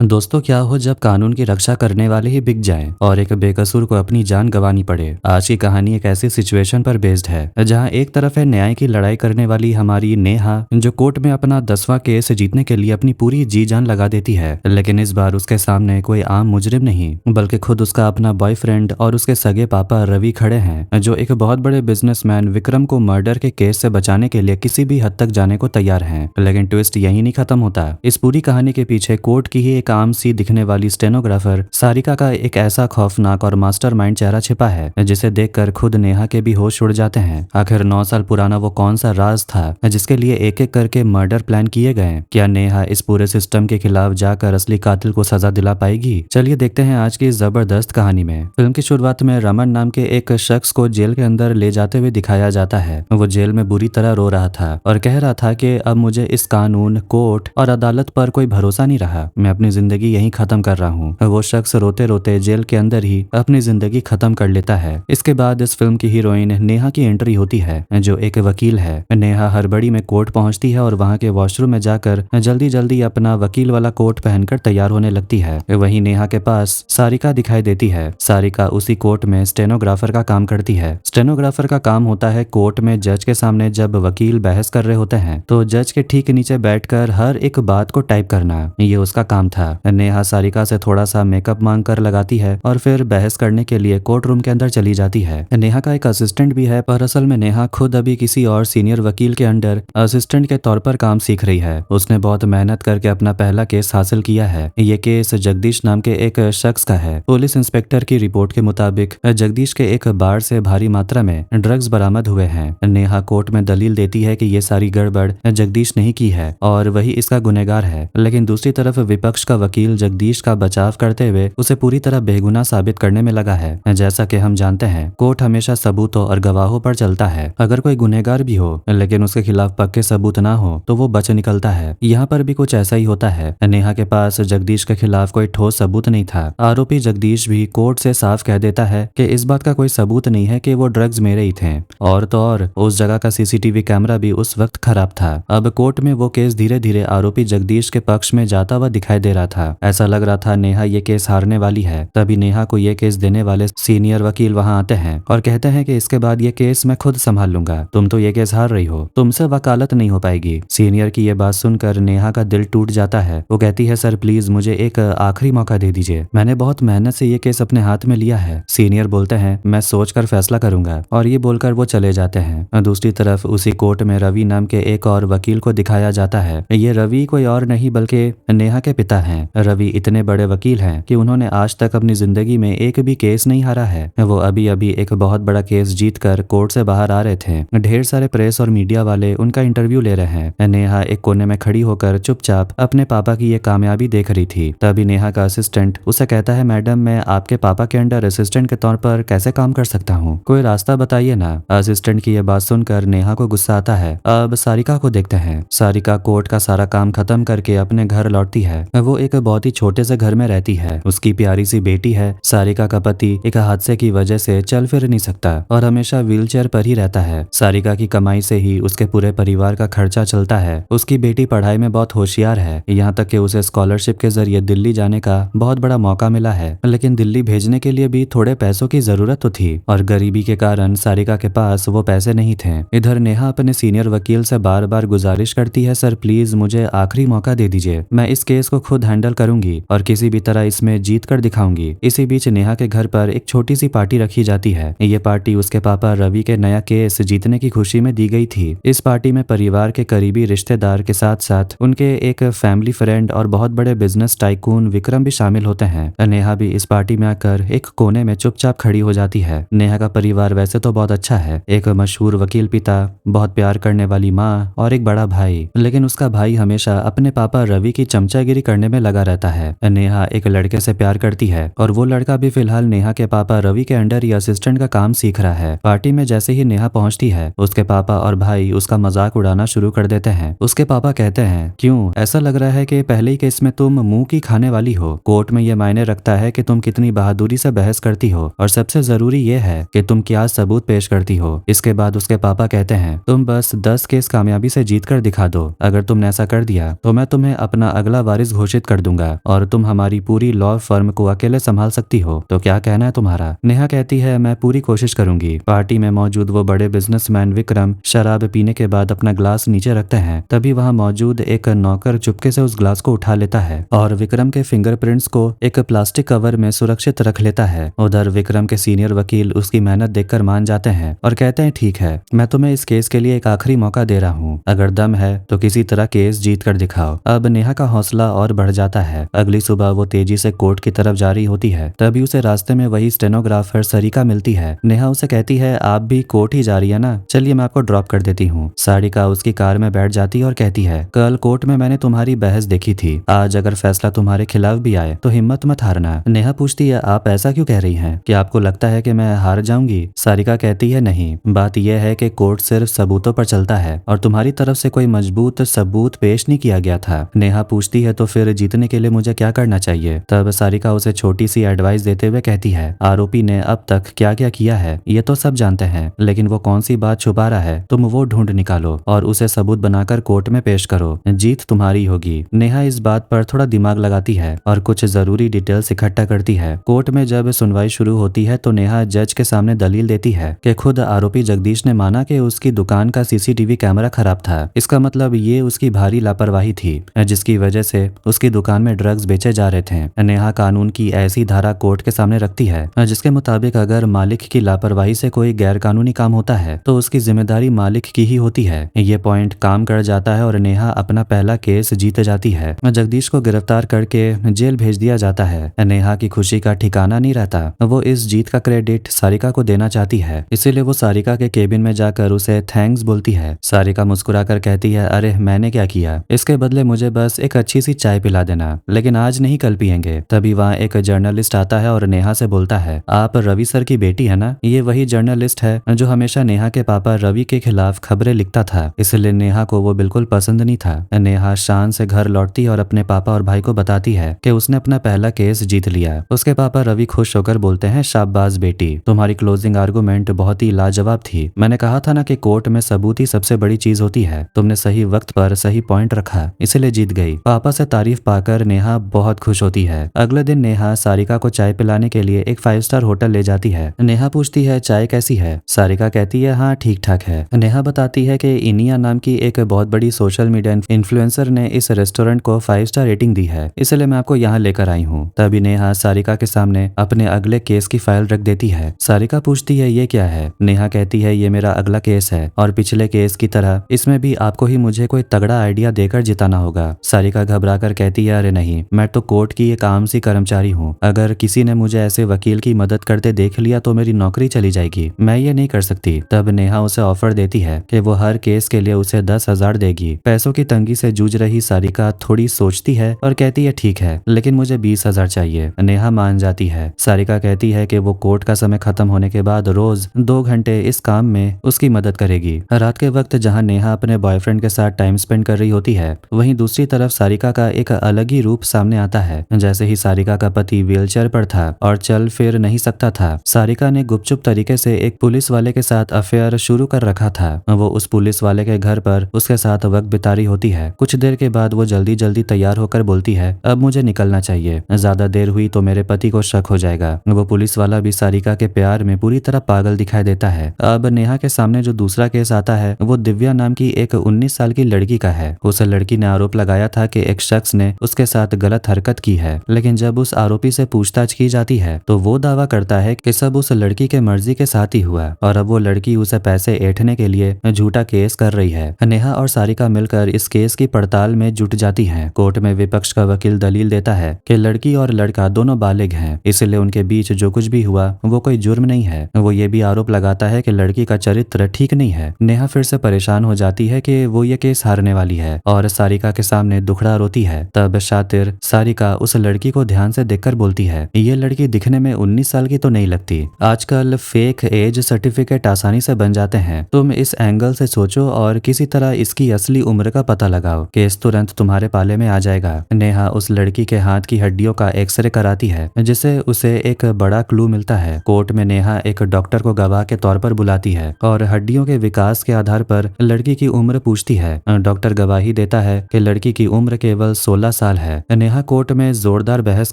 दोस्तों, क्या हो जब कानून की रक्षा करने वाले ही बिक जाएं और एक बेकसूर को अपनी जान गंवानी पड़े। आज की कहानी एक ऐसी सिचुएशन पर बेस्ड है जहां एक तरफ है न्याय की लड़ाई करने वाली हमारी नेहा, जो कोर्ट में अपना 10वां केस जीतने के लिए अपनी पूरी जी जान लगा देती है। लेकिन इस बार उसके सामने कोई आम मुजरिम नहीं बल्कि खुद उसका अपना बॉयफ्रेंड और उसके सगे पापा रवि खड़े हैं, जो एक बहुत बड़े बिजनेसमैन विक्रम को मर्डर के केस से बचाने के लिए किसी भी हद तक जाने को तैयार हैं। लेकिन ट्विस्ट यही नहीं खत्म होता। इस पूरी कहानी के पीछे कोर्ट की ही एक आम सी दिखने वाली स्टेनोग्राफर सारिका का एक ऐसा खौफनाक और मास्टरमाइंड चेहरा छिपा है जिसे देखकर खुद नेहा के भी होश उड़ जाते हैं। आखिर 9 साल पुराना वो कौन सा राज था जिसके लिए एक एक करके मर्डर प्लान किए गए। क्या नेहा इस पूरे सिस्टम के खिलाफ जाकर असली कातिल को सजा दिला पाएगी? चलिए देखते हैं आज की इस जबरदस्त कहानी में। फिल्म की शुरुआत में रमन नाम के एक शख्स को जेल के अंदर ले जाते हुए दिखाया जाता है। वो जेल में बुरी तरह रो रहा था और कह रहा था कि अब मुझे इस कानून, कोर्ट और अदालत पर कोई भरोसा नहीं रहा। मैं अपनी जिंदगी यहीं खत्म कर रहा हूँ। वो शख्स रोते रोते जेल के अंदर ही अपनी जिंदगी खत्म कर लेता है। इसके बाद इस फिल्म की हीरोइन नेहा की एंट्री होती है, जो एक वकील है। नेहा हड़बड़ी में कोर्ट पहुंचती है और वहां के वॉशरूम में जाकर जल्दी जल्दी अपना वकील वाला कोट पहनकर तैयार होने लगती है। वहीं नेहा के पास सारिका दिखाई देती है। सारिका उसी कोर्ट में स्टेनोग्राफर का काम करती है। स्टेनोग्राफर का काम होता है कोर्ट में जज के सामने जब वकील बहस कर रहे होते हैं तो जज के ठीक नीचे बैठकर हर एक बात को टाइप करना, ये उसका काम था। नेहा सारिका से थोड़ा सा मेकअप मांग कर लगाती है और फिर बहस करने के लिए कोर्ट रूम के अंदर चली जाती है। नेहा का एक असिस्टेंट भी है, पर असल में नेहा खुद अभी किसी और सीनियर वकील के अंडर असिस्टेंट के तौर पर काम सीख रही है। उसने बहुत मेहनत करके अपना पहला केस हासिल किया है। ये केस जगदीश नाम के एक शख्स का है। पुलिस इंस्पेक्टर की रिपोर्ट के मुताबिक जगदीश के एक बार से भारी मात्रा में ड्रग्स बरामद हुए हैं। नेहा कोर्ट में दलील देती है कि ये सारी गड़बड़ जगदीश ने ही की है और वही इसका गुनहगार है। लेकिन दूसरी तरफ विपक्ष का वकील जगदीश का बचाव करते हुए उसे पूरी तरह बेगुनाह साबित करने में लगा है। जैसा कि हम जानते हैं, कोर्ट हमेशा सबूतों और गवाहों पर चलता है। अगर कोई गुनहगार भी हो लेकिन उसके खिलाफ पक्के सबूत ना हो तो वो बच निकलता है। यहाँ पर भी कुछ ऐसा ही होता है। नेहा के पास जगदीश के खिलाफ कोई ठोस सबूत नहीं था। आरोपी जगदीश भी कोर्ट से साफ कह देता है कि इस बात का कोई सबूत नहीं है कि वो ड्रग्स मेरे ही थे। और तो और उस जगह का सीसीटीवी कैमरा भी उस वक्त खराब था। अब कोर्ट में वो केस धीरे धीरे आरोपी जगदीश के पक्ष में जाता हुआ दिखाई दे रहा था। ऐसा लग रहा था नेहा ये केस हारने वाली है। तभी नेहा को ये केस देने वाले सीनियर वकील वहां आते हैं और कहते हैं कि इसके बाद ये केस मैं खुद संभाल लूंगा। तुम तो ये केस हार रही हो, तुमसे वकालत नहीं हो पाएगी। सीनियर की ये बात सुनकर नेहा का दिल टूट जाता है। वो कहती है, सर प्लीज मुझे एक आखिरी मौका दे दीजिए। मैंने बहुत मेहनत से ये केस अपने हाथ में लिया है। सीनियर बोलते हैं, मैं सोचकर फैसला करूंगा, और ये बोलकर वो चले जाते हैं। दूसरी तरफ उसी कोर्ट में रवि नाम के एक और वकील को दिखाया जाता है। ये रवि कोई और नहीं बल्कि नेहा के पिता हैं। रवि इतने बड़े वकील हैं कि उन्होंने आज तक अपनी जिंदगी में एक भी केस नहीं हारा है। वो अभी अभी एक बहुत बड़ा केस जीतकर कोर्ट से बाहर आ रहे थे। ढेर सारे प्रेस और मीडिया वाले उनका इंटरव्यू ले रहे हैं। नेहा एक कोने में खड़ी होकर चुपचाप अपने पापा की ये कामयाबी देख रही थी। तभी नेहा का असिस्टेंट उसे कहता है, मैडम मैं आपके पापा के अंडर असिस्टेंट के तौर पर कैसे काम कर सकता हूँ, कोई रास्ता बताइए ना। असिस्टेंट की यह बात सुनकर नेहा को गुस्सा आता है। अब सारिका को देखते हैं। सारिका कोर्ट का सारा काम खत्म करके अपने घर लौटती है। वो एक बहुत ही छोटे से घर में रहती है। उसकी प्यारी सी बेटी है। सारिका का पति एक हादसे की वजह से चल फिर नहीं सकता और हमेशा व्हीलचेयर पर ही रहता है। सारिका की कमाई से ही उसके पूरे परिवार का खर्चा चलता है। उसकी बेटी पढ़ाई में बहुत होशियार है, यहाँ तक कि उसे स्कॉलरशिप के जरिए दिल्ली जाने का बहुत बड़ा मौका मिला है। लेकिन दिल्ली भेजने के लिए भी थोड़े पैसों की जरूरत तो थी और गरीबी के कारण सारिका के पास वो पैसे नहीं थे। इधर नेहा अपने सीनियर वकील से बार बार गुजारिश करती है, सर प्लीज मुझे आखिरी मौका दे दीजिए, मैं इस केस को खुद हैंडल करूंगी और किसी भी तरह इसमें जीत कर दिखाऊंगी। इसी बीच नेहा के घर पर एक छोटी सी पार्टी रखी जाती है। ये पार्टी उसके पापा रवि के नया केस जीतने की खुशी में दी गई थी। इस पार्टी में परिवार के करीबी रिश्तेदार के साथ साथ उनके एक फैमिली फ्रेंड और बहुत बड़े बिजनेस टाइकून विक्रम भी शामिल होते हैं। नेहा भी इस पार्टी में आकर एक कोने में चुपचाप खड़ी हो जाती है। नेहा का परिवार वैसे तो बहुत अच्छा है, एक मशहूर वकील पिता, बहुत प्यार करने वाली माँ और एक बड़ा भाई। लेकिन उसका भाई हमेशा अपने पापा रवि की चमचागिरी करने में लगा रहता है। नेहा एक लड़के से प्यार करती है और वो लड़का भी फिलहाल नेहा के पापा रवि के अंडर ही असिस्टेंट का काम सीख रहा है। पार्टी में जैसे ही नेहा पहुंचती है, उसके पापा और भाई उसका मजाक उड़ाना शुरू कर देते हैं। उसके पापा कहते हैं, क्यों, ऐसा लग रहा है कि पहले ही केस में तुम मुंह की खाने वाली हो। कोर्ट में ये मायने रखता है कि तुम कितनी बहादुरी से बहस करती हो और सबसे जरूरी ये है कि तुम क्या सबूत पेश करती हो। इसके बाद उसके पापा कहते हैं, तुम बस 10 केस कामयाबी से जीत कर दिखा दो। अगर तुमने ऐसा कर दिया तो मैं तुम्हें अपना अगला वारिस घोषित कर दूंगा और तुम हमारी पूरी लॉ फर्म को अकेले संभाल सकती हो। तो क्या कहना है तुम्हारा? नेहा कहती है, मैं पूरी कोशिश करूंगी। पार्टी में मौजूद वो बड़े बिजनेसमैन विक्रम शराब पीने के बाद अपना ग्लास नीचे रखते हैं। तभी वहां मौजूद एक नौकर चुपके से उस ग्लास को उठा लेता है और विक्रम के फिंगरप्रिंट्स को एक प्लास्टिक कवर में सुरक्षित रख लेता है। उधर विक्रम के सीनियर वकील उसकी मेहनत देखकर मान जाते हैं और कहते हैं, ठीक है, मैं तुम्हें इस केस के लिए एक आखिरी मौका दे रहा हूँ। अगर दम है तो किसी तरह केस जीत कर दिखाओ। अब नेहा का हौसला और बढ़ जाता है। अगली सुबह वो तेजी से कोर्ट की तरफ जा रही होती है। तभी उसे रास्ते में वही स्टेनोग्राफर सरिका मिलती है। नेहा उसे कहती है, आप भी कोर्ट ही जा रही है ना, चलिए मैं आपको ड्रॉप कर देती हूँ। सारिका उसकी कार में बैठ जाती है और कहती है, कल कोर्ट में मैंने तुम्हारी बहस देखी थी। आज अगर फैसला तुम्हारे खिलाफ भी आए तो हिम्मत मत हारना। नेहा पूछती है, आप ऐसा क्यों कह रही हैं? क्या आपको लगता है कि मैं हार जाऊंगी? सारिका कहती है, नहीं, बात यह है कि कोर्ट सिर्फ सबूतों पर चलता है और तुम्हारी तरफ से कोई मजबूत सबूत पेश नहीं किया गया था। नेहा पूछती है, तो फिर जीतने के लिए मुझे क्या करना चाहिए? तब सारिका उसे छोटी सी एडवाइस देते हुए कहती है, आरोपी ने अब तक क्या क्या किया है ये तो सब जानते हैं, लेकिन वो कौन सी बात छुपा रहा है तुम वो ढूंढ निकालो और उसे सबूत बनाकर कोर्ट में पेश करो। जीत तुम्हारी होगी। नेहा इस बात पर थोड़ा दिमाग लगाती है और कुछ जरूरी डिटेल्स इकट्ठा करती है। कोर्ट में जब सुनवाई शुरू होती है तो नेहा जज के सामने दलील देती है कि खुद आरोपी जगदीश ने माना कि उसकी दुकान का सीसीटीवी कैमरा खराब था। इसका मतलब ये उसकी भारी लापरवाही थी जिसकी वजह से उसकी दुकान में ड्रग्स बेचे जा रहे थे। नेहा कानून की ऐसी धारा कोर्ट के सामने रखती है जिसके मुताबिक अगर मालिक की लापरवाही से कोई गैर कानूनी काम होता है तो उसकी जिम्मेदारी मालिक की ही होती है। ये पॉइंट काम कर जाता है और नेहा अपना पहला केस जीत जाती है। जगदीश को गिरफ्तार करके जेल भेज दिया जाता है। नेहा की खुशी का ठिकाना नहीं रहता। वो इस जीत का क्रेडिट सारिका को देना चाहती है, इसीलिए वो सारिका के केबिन में जाकर उसे थैंक्स बोलती है। सारिका मुस्कुराकर कहती है, अरे मैंने क्या किया, इसके बदले मुझे बस एक अच्छी सी चाय पिला देना, लेकिन आज नहीं कल पियेंगे। तभी वहाँ एक जर्नलिस्ट आता है और नेहा से बोलता है, आप रवि सर की बेटी है ना? ये वही जर्नलिस्ट है जो हमेशा नेहा के पापा रवि के खिलाफ खबरें लिखता था। इसलिए नेहा को वो बिल्कुल पसंद नहीं था। नेहा शान से घर लौटती और अपने पापा और भाई को बताती है कि उसने अपना पहला केस जीत लिया। उसके पापा रवि खुश होकर बोलते हैं, शाबाश बेटी, तुम्हारी क्लोजिंग आर्गुमेंट बहुत ही लाजवाब थी। मैंने कहा था ना कि कोर्ट में सबूत ही सबसे बड़ी चीज होती है। तुमने सही वक्त पर सही पॉइंट रखा, इसलिए जीत गई। पापा से तारीफ पाकर नेहा बहुत खुश होती है। अगले दिन नेहा सारिका को चाय पिलाने के लिए एक 5 स्टार होटल ले जाती है। नेहा पूछती है, चाय कैसी है? सारिका कहती है, हाँ ठीक ठाक है। नेहा बताती है कि इनिया नाम की एक बहुत बड़ी सोशल मीडिया इन्फ्लुएंसर ने इस रेस्टोरेंट को 5 स्टार रेटिंग दी है, इसलिए मैं आपको यहाँ लेकर आई हूँ। तभी नेहा सारिका के सामने अपने अगले केस की फाइल रख देती है। सारिका पूछती है, ये क्या है? नेहा कहती है, ये मेरा अगला केस है और पिछले केस की तरह इसमें भी आपको ही मुझे कोई तगड़ा आइडिया देकर जिताना होगा। सारिका घबराकर कहती है, अरे नहीं, मैं तो कोर्ट की एक आम सी कर्मचारी हूँ। अगर किसी ने मुझे ऐसे वकील की मदद करते देख लिया तो मेरी नौकरी चली जाएगी, मैं ये नहीं कर सकती। तब नेहा उसे ऑफर देती है कि वो हर केस के लिए उसे 10,000 देगी। पैसों की तंगी से जूझ रही सारिका थोड़ी सोचती है और कहती है, ठीक है, लेकिन मुझे 20,000 चाहिए। नेहा मान जाती है। सारिका कहती है कि वो कोर्ट का समय खत्म होने के बाद रोज 2 घंटे इस काम में उसकी मदद करेगी। रात के वक्त जहाँ नेहा अपने बॉयफ्रेंड के साथ टाइम स्पेंड कर रही होती है, वहीं दूसरी तरफ सारिका का एक अलग ही रूप सामने आता है। जैसे ही सारिका का पति व्हीलचेयर पर था और चल फिर नहीं सकता था, सारिका ने गुपचुप तरीके से एक पुलिस वाले के साथ अफेयर शुरू कर रखा था। वो उस पुलिस वाले के घर पर उसके साथ वक्त बिता रही होती है। कुछ देर के बाद वो जल्दी जल्दी तैयार होकर बोलती है, अब मुझे निकलना चाहिए, ज्यादा देर हुई तो मेरे पति को शक हो जाएगा। वो पुलिस वाला भी सारिका के प्यार में पूरी तरह पागल दिखाई देता है। अब नेहा के सामने जो दूसरा केस आता है वो दिव्या नाम की एक 19 साल की लड़की का है। उस लड़की ने आरोप लगाया था कि एक शख्स ने उसके साथ गलत हरकत की है, लेकिन जब उस आरोपी से पूछताछ की जाती है तो वो दावा करता है कि सब उस लड़की के मर्जी के साथ ही हुआ और अब वो लड़की उसे पैसे ऐंठने के लिए झूठा केस कर रही है। नेहा और सारिका मिलकर इस केस की पड़ताल में जुट जाती हैं। कोर्ट में विपक्ष का वकील दलील देता है कि लड़की और लड़का दोनों बालिग हैं, इसलिए उनके बीच जो कुछ भी हुआ वो कोई जुर्म नहीं है। वो ये भी आरोप लगाता है कि लड़की का चरित्र ठीक नहीं है। नेहा फिर से परेशान हो जाती है कि वो ये केस हारने वाली है और सारिका के सामने दुखड़ा रोती है। तब शातिर सारिका उस लड़की को ध्यान से देखकर बोलती है, ये लड़की दिखने में 19 साल की तो नहीं लगती। आजकल फेक एज सर्टिफिकेट आसानी से बन जाते हैं, तुम इस एंगल से सोचो और किसी तरह इसकी असली उम्र का पता लगाओ, केस तुरंत तुम्हारे पाले में आ जाएगा। नेहा उस लड़की के हाथ की हड्डियों का एक्सरे कराती है, जिससे उसे एक बड़ा क्लू मिलता है। कोर्ट में नेहा एक डॉक्टर को गवाह के तौर पर बुलाती है और हड्डियों के विकास के आधार पर लड़की की उम्र पूछती है। डॉक्टर गवाही देता है कि लड़की की उम्र केवल 16 साल है। नेहा कोर्ट में जोरदार बहस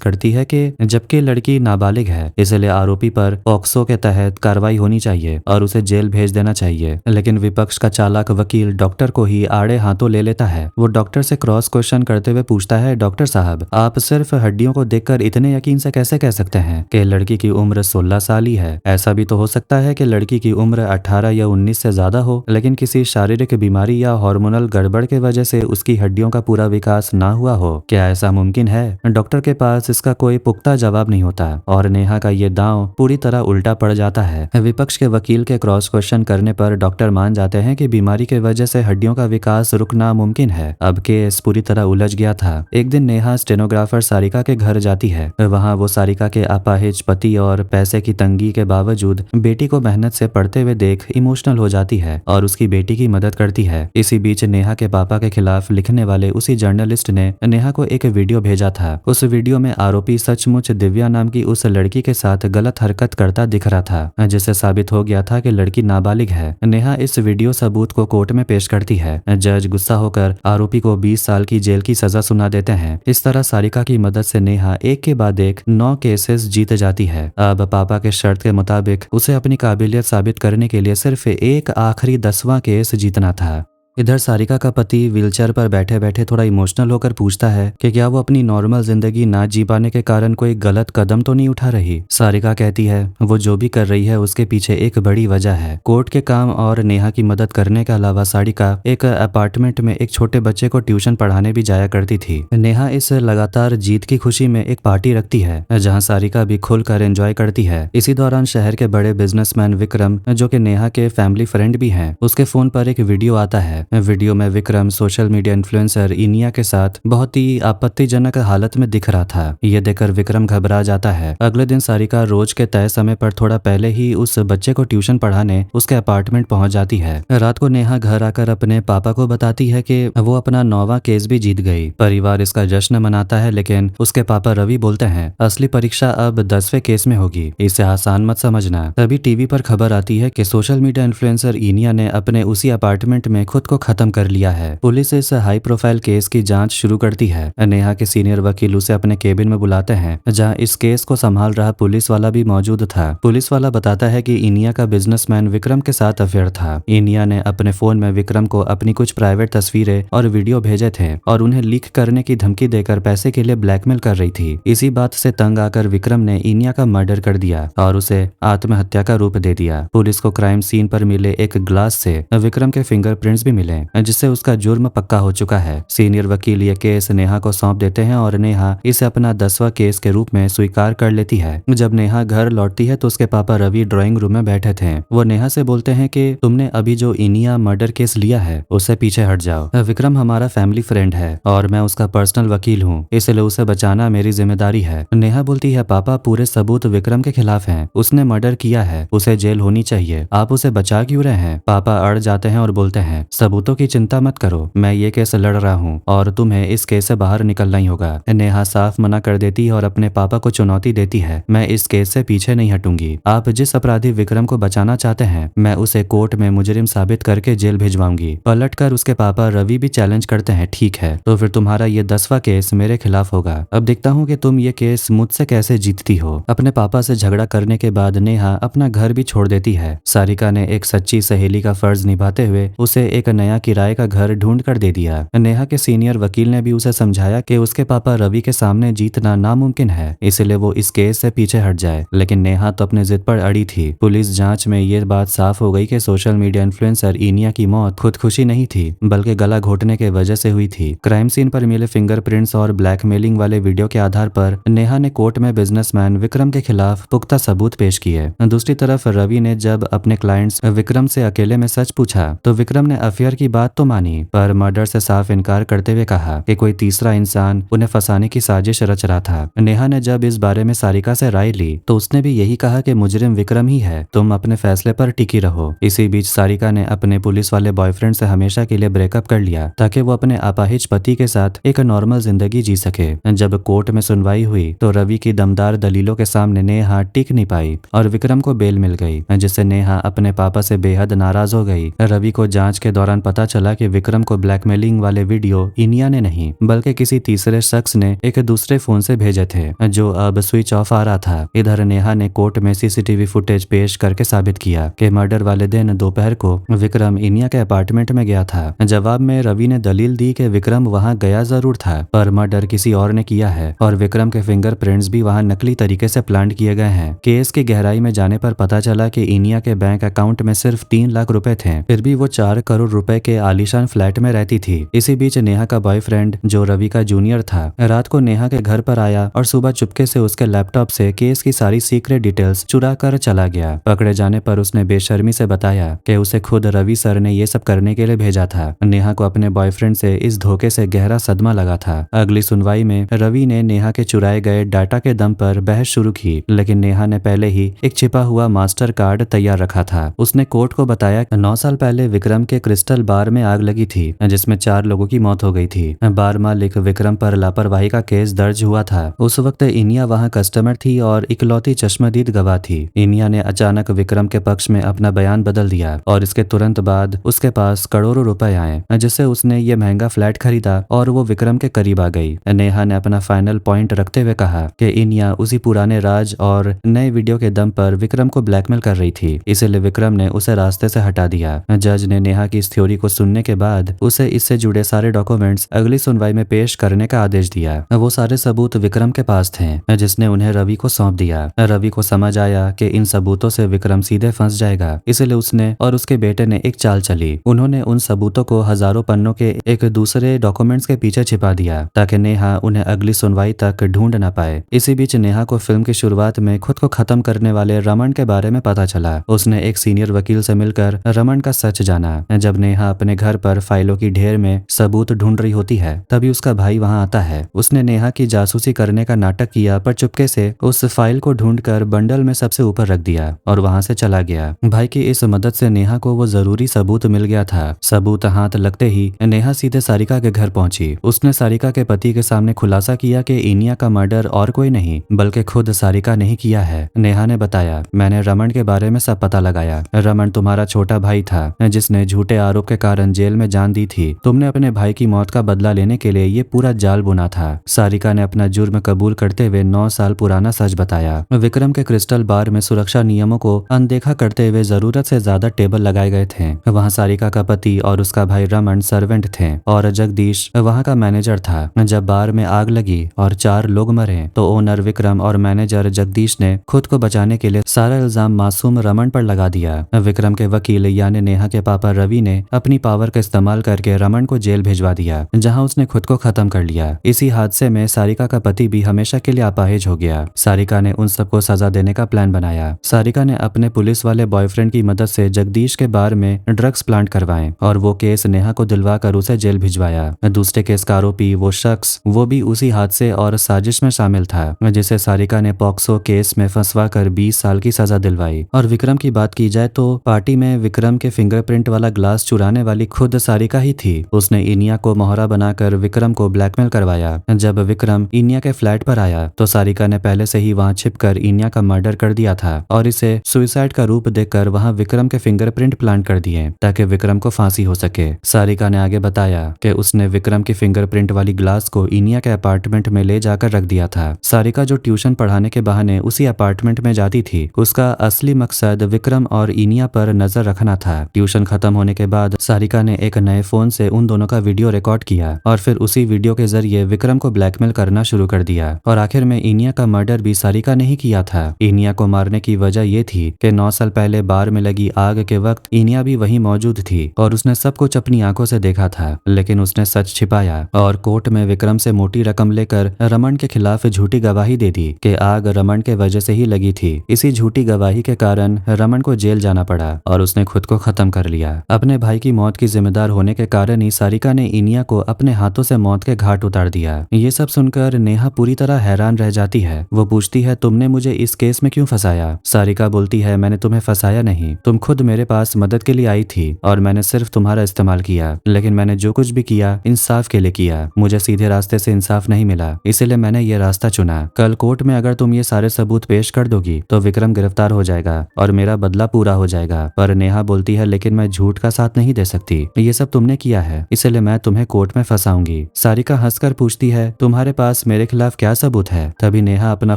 करती है कि जबकि लड़की नाबालिग है, इसलिए आरोपी पर पॉक्सो के तहत कार्रवाई होनी चाहिए और उसे जेल भेज देना चाहिए। लेकिन विपक्ष का चालाक वकील डॉक्टर को ही आड़े हाथों ले लेता है। वो डॉक्टर से क्रॉस क्वेश्चन करते हुए पूछता है, डॉक्टर साहब, आप सिर्फ हड्डियों को देखकर इतने यकीन से कैसे कह सकते हैं कि लड़की की उम्र 16 साल ही है? ऐसा भी तो हो सकता है कि लड़की की उम्र 18 या 19 से ज्यादा हो, लेकिन किसी शारीरिक बीमारी या हार्मोनल गड़बड़ के वजह से उसकी हड्डियों का पूरा विकास ना हुआ हो। क्या ऐसा मुमकिन है? डॉक्टर के पास इसका कोई पुख्ता जवाब नहीं होता और नेहा का ये दांव पूरी तरह उल्टा पड़ जाता है। विपक्ष के वकील के क्रॉस क्वेश्चन करने पर डॉक्टर मान जाते हैं कि बीमारी के वजह से हड्डियों का विकास रुकना मुमकिन है। अब केस पूरी तरह उलझ गया था। एक दिन नेहा स्टेनोग्राफर सारिका के घर जाती है। वहां वो सारिका के अपाहिज पति और पैसे की तंगी के बावजूद बेटी को मेहनत से पढ़ते हुए देख इमोशनल हो जाती है और उसकी बेटी की मदद करती है। इसी बीच नेहा के पापा के खिलाफ लिखने वाले उसी जर्नलिस्ट ने नेहा को एक वीडियो भेजा था। उस वीडियो में आरोपी सचमुच दिव्या नाम की उस लड़की के साथ गलत हरकत करता दिख रहा था, जिससे साबित हो गया था कि लड़की नाबालिग है। नेहा इस वीडियो सबूत को कोर्ट में पेश करती है। जज गुस्सा होकर आरोपी को 20 साल की जेल की सजा सुना देते हैं। इस तरह सारिका की मदद से नेहा एक के बाद एक 9 केसेस जीत जाती है। अब पापा के शर्त के मुताबिक उसे अपनी काबिलियत साबित करने के लिए सिर्फ एक आखिरी 10वां केस जीतना था। इधर सारिका का पति व्हीलचेयर पर बैठे बैठे थोड़ा इमोशनल होकर पूछता है कि क्या वो अपनी नॉर्मल जिंदगी ना जी पाने के कारण कोई गलत कदम तो नहीं उठा रही। सारिका कहती है वो जो भी कर रही है उसके पीछे एक बड़ी वजह है। कोर्ट के काम और नेहा की मदद करने के अलावा सारिका एक अपार्टमेंट में एक छोटे बच्चे को ट्यूशन पढ़ाने भी जाया करती थी। नेहा इस लगातार जीत की खुशी में एक पार्टी रखती है जहाँ सारिका भी खुलकर एंजॉय करती है। इसी दौरान शहर के बड़े बिजनेसमैन विक्रम, जो कि नेहा के फैमिली फ्रेंड भी हैं, उसके फोन पर एक वीडियो आता है। वीडियो में विक्रम सोशल मीडिया इन्फ्लुएंसर इनिया के साथ बहुत ही आपत्तिजनक हालत में दिख रहा था। ये देखकर विक्रम घबरा जाता है। अगले दिन सारिका रोज के तय समय पर थोड़ा पहले ही उस बच्चे को ट्यूशन पढ़ाने उसके अपार्टमेंट पहुंच जाती है। रात को नेहा घर आकर अपने पापा को बताती है कि वो अपना 9वां केस भी जीत गई। परिवार इसका जश्न मनाता है, लेकिन उसके पापा रवि बोलते हैं असली परीक्षा अब 10वें केस में होगी, इसे आसान मत समझना। तभी टीवी पर खबर आती है कि सोशल मीडिया इन्फ्लुएंसर इनिया ने अपने उसी अपार्टमेंट में खुद को खत्म कर लिया है। पुलिस इस हाई प्रोफाइल केस की जांच शुरू करती है। नेहा के सीनियर वकील उसे अपने केबिन में बुलाते हैं, जहां इस केस को संभाल रहा पुलिस वाला भी मौजूद था। पुलिस वाला बताता है कि इनिया का बिजनेसमैन विक्रम के साथ अफेयर था। इनिया ने अपने फोन में विक्रम को अपनी कुछ प्राइवेट तस्वीरें और वीडियो भेजे थे और उन्हें लीक करने की धमकी देकर पैसे के लिए ब्लैकमेल कर रही थी। इसी बात से तंग आकर विक्रम ने इनिया का मर्डर कर दिया और उसे आत्महत्या का रूप दे दिया। पुलिस को क्राइम सीन पर मिले एक ग्लास से विक्रम के फिंगरप्रिंट्स भी मिले, जिससे उसका जुर्म पक्का हो चुका है। सीनियर वकील ये केस नेहा को सौंप देते हैं और नेहा इसे अपना 10वां केस के रूप में स्वीकार कर लेती है। जब नेहा घर लौटती है तो उसके पापा रवि ड्राइंग रूम में बैठे थे। वो नेहा से बोलते हैं कि तुमने अभी जो इनिया मर्डर केस लिया है उससे पीछे हट जाओ। विक्रम हमारा फैमिली फ्रेंड है और मैं उसका पर्सनल वकील हूँ, इसलिए उसे बचाना मेरी जिम्मेदारी है। नेहा बोलती है पापा पूरे सबूत विक्रम के खिलाफ हैं, उसने मर्डर किया है, उसे जेल होनी चाहिए, आप उसे बचा क्यों रहे हैं? पापा अड़ जाते हैं और बोलते हैं सबूतों की चिंता मत करो, मैं ये केस लड़ रहा हूँ और तुम्हें इस केस से बाहर निकलना ही होगा। नेहा साफ मना कर देती है और अपने पापा को चुनौती देती है, मैं इस केस से पीछे नहीं हटूंगी। आप जिस अपराधी विक्रम को बचाना चाहते हैं मैं उसे कोर्ट में मुजरिम साबित करके जेल भिजवाऊंगी। पलटकर उसके पापा रवि भी चैलेंज करते हैं, ठीक है तो फिर तुम्हारा ये 10वां केस मेरे खिलाफ होगा। अब देखता हूँ कि तुम ये केस मुझसे कैसे जीतती हो। अपने पापा से झगड़ा करने के बाद नेहा अपना घर भी छोड़ देती है। सारिका ने एक सच्ची सहेली का फर्ज निभाते हुए उसे एक नया किराए का घर ढूंढ कर दे दिया। नेहा के सीनियर वकील ने भी उसे समझाया कि उसके पापा रवि के सामने जीतना नामुमकिन है, इसलिए वो इस केस से पीछे हट जाए, लेकिन नेहा तो अपने जिद पर अड़ी थी। पुलिस जांच में ये बात साफ हो गई कि सोशल मीडिया इन्फ्लुएंसर इनिया की मौत खुदकुशी नहीं थी, बल्कि गला घोटने के वजह से हुई थी। क्राइम सीन पर मिले फिंगरप्रिंट्स और ब्लैकमेलिंग वाले वीडियो के आधार पर नेहा ने कोर्ट में बिजनेसमैन विक्रम के खिलाफ पुख्ता सबूत पेश किए। दूसरी तरफ रवि ने जब अपने क्लाइंट्स विक्रम से अकेले में सच पूछा तो विक्रम ने अफेयर की बात तो मानी, पर मर्डर से साफ इनकार करते हुए कहा कि कोई तीसरा इंसान उन्हें फंसाने की साजिश रच रहा था। नेहा ने जब इस बारे में सारिका से राय ली तो उसने भी यही कहा कि मुजरिम विक्रम ही है, तुम अपने फैसले पर टिकी रहो। इसी बीच सारिका ने अपने पुलिस वाले बॉयफ्रेंड से हमेशा के लिए ब्रेकअप कर लिया ताकि वो अपने अपाहिज पति के साथ एक नॉर्मल जिंदगी जी सके। जब कोर्ट में सुनवाई हुई तो रवि की दमदार दलीलों के सामने नेहा टिक नहीं पाई और विक्रम को बेल मिल गई, जिससे नेहा अपने पापा से बेहद नाराज हो गई। रवि को जांच के दौरान दौरान पता चला कि विक्रम को ब्लैकमेलिंग वाले वीडियो इनिया ने नहीं बल्कि किसी तीसरे शख्स ने एक दूसरे फोन से भेजे थे, जो अब स्विच ऑफ आ रहा था। इधर नेहा ने कोर्ट में सीसीटीवी फुटेज पेश करके साबित किया कि मर्डर वाले दिन दोपहर को विक्रम इनिया के अपार्टमेंट में गया था। जवाब में रवि ने दलील दी कि विक्रम वहां गया जरूर था, पर मर्डर किसी और ने किया है और विक्रम के फिंगरप्रिंट्स भी वहां नकली तरीके से प्लांट किए गए हैं। केस की गहराई में जाने पर पता चला कि इनिया के बैंक अकाउंट में सिर्फ 3 लाख रुपए थे, फिर भी वो 4 करोड़ रुपए के आलीशान फ्लैट में रहती थी। इसी बीच नेहा का बॉयफ्रेंड, जो रवि का जूनियर था, रात को नेहा के घर पर आया और सुबह चुपके से उसके लैपटॉप से केस की सारी सीक्रेट डिटेल्स चुरा कर चला गया। पकड़े जाने पर उसने बेशर्मी से बताया कि उसे खुद रवि सर ने ये सब करने के लिए भेजा था। नेहा को अपने बॉयफ्रेंड से इस धोखे से गहरा सदमा लगा था। अगली सुनवाई में रवि ने नेहा के चुराए गए डाटा के दम पर बहस शुरू की, लेकिन नेहा ने पहले ही एक छिपा हुआ मास्टर कार्ड तैयार रखा था। उसने कोर्ट को बताया कि 9 साल पहले विक्रम के क्रिस्टल बार में आग लगी थी, जिसमें 4 लोगों की मौत हो गई थी। बार मालिक विक्रम पर लापरवाही का केस दर्ज हुआ था। उस वक्त इनिया वहां कस्टमर थी और इकलौती चश्मदीद गवाह थी। इनिया ने अचानक विक्रम के पक्ष में अपना बयान बदल दिया और इसके तुरंत बाद उसके पास करोड़ों रुपए आए, जिससे उसने ये महंगा फ्लैट खरीदा और वो विक्रम के करीब आ गई। नेहा ने अपना फाइनल पॉइंट रखते हुए कहा कि इनिया उसी पुराने राज और नए वीडियो के दम पर विक्रम को ब्लैकमेल कर रही थी, इसलिए विक्रम ने उसे रास्ते से हटा दिया। जज ने नेहा की इस थ्योरी को सुनने के बाद उसे इससे जुड़े सारे डॉक्यूमेंट्स अगली सुनवाई में पेश करने का आदेश दिया। वो सारे सबूत विक्रम के पास थे, जिसने उन्हें रवि को सौंप दिया। रवि को समझ आया कि इन सबूतों से विक्रम सीधे फंस जाएगा, इसलिए उसने और उसके बेटे ने एक चाल चली। उन्होंने उन सबूतों को हजारों पन्नों के एक दूसरे डॉक्यूमेंट्स के पीछे छिपा दिया ताकि नेहा उन्हें अगली सुनवाई तक ढूंढ न पाए। इसी बीच नेहा को फिल्म की शुरुआत में खुद को खत्म करने वाले रमन के बारे में पता चला। उसने एक सीनियर वकील से मिलकर रमन का सच जाना। जब नेहा अपने घर पर फाइलों की ढेर में सबूत ढूंढ रही होती है, तभी उसका भाई वहां आता है। उसने नेहा की जासूसी करने का नाटक किया, पर चुपके से उस फाइल को ढूंढकर बंडल में सबसे ऊपर रख दिया और वहां से चला गया। भाई की इस मदद से नेहा को वो जरूरी सबूत मिल गया था। सबूत हाथ लगते ही नेहा सीधे सारिका के घर पहुंची। उसने सारिका के पति के सामने खुलासा किया कि इनिया का मर्डर और कोई नहीं बल्कि खुद सारिका ने ही किया है। नेहा ने बताया, मैंने रमन के बारे में सब पता लगाया। रमन तुम्हारा छोटा भाई था, जिसने झूठे आरोप के कारण जेल में जान दी थी। तुमने अपने भाई की मौत का बदला लेने के लिए ये पूरा जाल बुना था। सारिका ने अपना जुर्म कबूल करते हुए 9 साल पुराना सच बताया। विक्रम के क्रिस्टल बार में सुरक्षा नियमों को अनदेखा करते हुए जरूरत से ज्यादा टेबल लगाए गए थे। वहां सारिका का पति और उसका भाई रमन सर्वेंट थे और जगदीश वहां का मैनेजर था। जब बार में आग लगी और 4 लोग मरे तो ओनर विक्रम और मैनेजर जगदीश ने खुद को बचाने के लिए सारा इल्जाम मासूम रमन पर लगा दिया। विक्रम के वकील यानी नेहा के पापा रवि ने अपनी पावर का इस्तेमाल करके रमन को जेल भिजवा दिया, जहां उसने खुद को खत्म कर लिया। इसी हादसे में सारिका का पति भी हमेशा के लिए अपाहिज हो गया। सारिका ने उन सबको सजा देने का प्लान बनाया। सारिका ने अपने पुलिस वाले बॉयफ्रेंड की मदद से जगदीश के बार में ड्रग्स प्लांट करवाए और वो केस नेहा को दिलवा कर उसे जेल भिजवाया। दूसरे केस का आरोपी वो शख्स वो भी उसी हादसे और साजिश में शामिल था, जिसे सारिका ने पॉक्सो केस में फंसवा कर 20 साल की सजा दिलवाई। और विक्रम की बात की जाए तो पार्टी में विक्रम के फिंगरप्रिंट वाला ग्लास चुराने वाली खुद सारिका ही थी। उसने इनिया को मोहरा बनाकर विक्रम को ब्लैकमेल करवाया। जब विक्रम इनिया के फ्लैट पर आया तो सारिका ने पहले से ही वहां छिपकर इनिया का मर्डर कर दिया था और इसे सुसाइड का रूप देकर वहां विक्रम के फिंगरप्रिंट प्लांट कर दिए ताकि विक्रम को फांसी हो सके। सारिका ने आगे बताया कि उसने विक्रम की फिंगरप्रिंट वाली ग्लास को इनिया के अपार्टमेंट में ले जाकर रख दिया था। सारिका जो ट्यूशन पढ़ाने के बहाने उसी अपार्टमेंट में जाती थी, उसका असली मकसद विक्रम और इनिया पर नजर रखना था। ट्यूशन खत्म होने के बाद सारिका ने एक नए फोन से उन दोनों का वीडियो रिकॉर्ड किया और फिर उसी वीडियो के जरिए विक्रम को ब्लैकमेल करना शुरू कर दिया। और आखिर में इनिया का मर्डर भी सारिका ने ही किया था। इनिया को मारने की वजह ये थी कि 9 साल पहले बार में लगी आग के वक्त इनिया भी वहीं मौजूद थी और उसने सब कुछ अपनी आंखों से देखा था, लेकिन उसने सच छिपाया और कोर्ट में विक्रम से मोटी रकम लेकर रमन के खिलाफ झूठी गवाही दे दी कि आग रमन के वजह से ही लगी थी। इसी झूठी गवाही के कारण रमन को जेल जाना पड़ा और उसने खुद को खत्म कर लिया। अपने भाई की मौत की जिम्मेदार होने के कारण ही सारिका ने इनिया को अपने हाथों से मौत के घाट उतार दिया। ये सब सुनकर नेहा पूरी तरह हैरान रह जाती है। वो पूछती है, तुमने मुझे इस केस में क्यों फंसाया? सारिका बोलती है, मैंने तुम्हें फंसाया नहीं, तुम खुद मेरे पास मदद के लिए आई थी और मैंने सिर्फ तुम्हारा इस्तेमाल किया। लेकिन मैंने जो कुछ भी किया इंसाफ के लिए किया। मुझे सीधे रास्ते से इंसाफ नहीं मिला, इसीलिए मैंने ये रास्ता चुना। कल कोर्ट में अगर तुम ये सारे सबूत पेश कर दोगी तो विक्रम गिरफ्तार हो जाएगा और मेरा बदला पूरा हो जाएगा। पर नेहा बोलती है, लेकिन मैं झूठ का साथ नहीं नहीं दे सकती, ये सब तुमने किया है, इसलिए मैं तुम्हें कोर्ट में फंसाऊंगी। सारिका हंसकर पूछती है, तुम्हारे पास मेरे खिलाफ क्या सबूत है? तभी नेहा अपना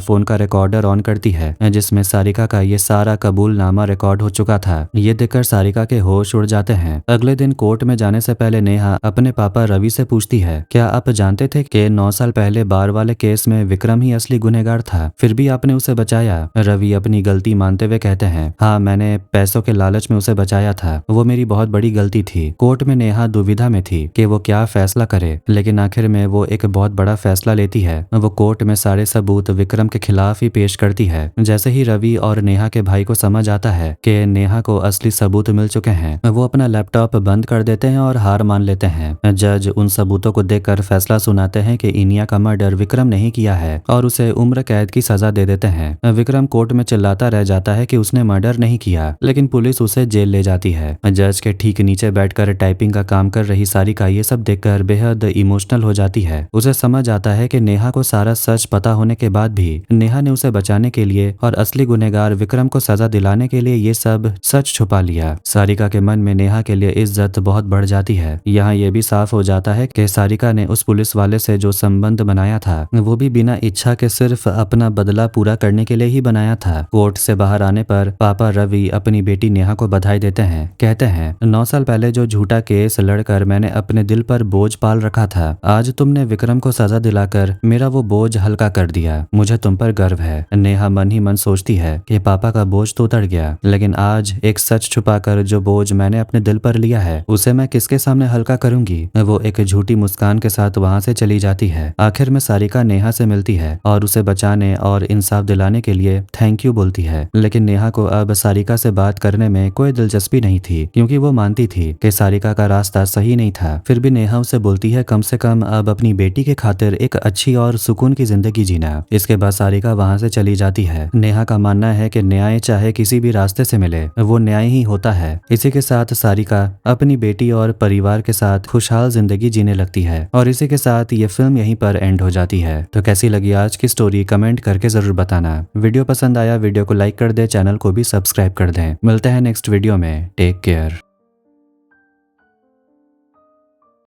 फोन का रिकॉर्डर ऑन करती है जिसमें सारिका का ये सारा कबूलनामा रिकॉर्ड हो चुका था। ये देखकर सारिका के होश उड़ जाते हैं। अगले दिन कोर्ट में जाने से पहले नेहा अपने पापा रवि से पूछती है, क्या आप जानते थे कि 9 साल पहले बार वाले केस में विक्रम ही असली गुनहगार था, फिर भी आपने उसे बचाया? रवि अपनी गलती मानते हुए कहते हैं, हाँ, मैंने पैसों के लालच में उसे बचाया था, वो मेरी बहुत बड़ी गलती थी। कोर्ट में नेहा दुविधा में थी कि वो क्या फैसला करे, लेकिन आखिर में वो एक बहुत बड़ा फैसला लेती है। वो कोर्ट में सारे सबूत विक्रम के खिलाफ ही पेश करती है। जैसे ही रवि और नेहा के भाई को समझ आता है कि नेहा को असली सबूत मिल चुके हैं, वो अपना लैपटॉप बंद कर देते हैं और हार मान लेते हैं। जज उन सबूतों को देखकर फैसला सुनाते हैं कि इनिया का मर्डर विक्रम नहीं किया है और उसे उम्र कैद की सजा दे देते हैं। विक्रम कोर्ट में चिल्लाता रह जाता है कि उसने मर्डर नहीं किया, लेकिन पुलिस उसे जेल ले जाती है। जज के ठीक नीचे बैठकर टाइपिंग का काम कर रही सारिका ये सब देखकर बेहद इमोशनल हो जाती है। उसे समझ आता है कि नेहा को सारा सच पता होने के बाद भी नेहा ने उसे बचाने के लिए और असली गुनहगार विक्रम को सजा दिलाने के लिए ये सब सच छुपा लिया। सारिका के मन में नेहा के लिए इज्जत बहुत बढ़ जाती है। यहाँ ये भी साफ हो जाता है कि सारिका ने उस पुलिस वाले से जो संबंध बनाया था वो भी बिना इच्छा के सिर्फ अपना बदला पूरा करने के लिए ही बनाया था। कोर्ट से बाहर आने पर पापा रवि अपनी बेटी नेहा को बधाई देते हैं। कहते हैं, 9 साल पहले जो झूठा केस लड़कर मैंने अपने दिल पर बोझ पाल रखा था, आज तुमने विक्रम को सजा दिलाकर मेरा वो बोझ हल्का कर दिया। मुझे तुम पर गर्व है। नेहा मन ही मन सोचती है कि पापा का बोझ तो उतर गया, लेकिन आज एक सच छुपाकर जो बोझ मैंने अपने दिल पर लिया है उसे मैं किसके सामने हल्का करूंगी। वो एक झूठी मुस्कान के साथ वहां से चली जाती है। आखिर में सारिका नेहा से मिलती है और उसे बचाने और इंसाफ दिलाने के लिए थैंक यू बोलती है, लेकिन नेहा को अब सारिका से बात करने में कोई दिलचस्पी नहीं थी, क्योंकि वो मानती थी कि सारिका का रास्ता सही नहीं था। फिर भी नेहा उसे बोलती है, कम से कम अब अपनी बेटी के खातिर एक अच्छी और सुकून की जिंदगी जीना। इसके बाद सारिका वहां से चली जाती है। नेहा का मानना है कि न्याय चाहे किसी भी रास्ते से मिले, वो न्याय ही होता है। इसी के साथ सारिका अपनी बेटी और परिवार के साथ खुशहाल जिंदगी जीने लगती है और इसी के साथ ये फिल्म यहीं पर एंड हो जाती है। तो कैसी लगी आज की स्टोरी कमेंट करके जरूर बताना। वीडियो पसंद आया वीडियो को लाइक कर दे, चैनल को भी सब्सक्राइब कर दें। मिलते हैं नेक्स्ट वीडियो में। Take care.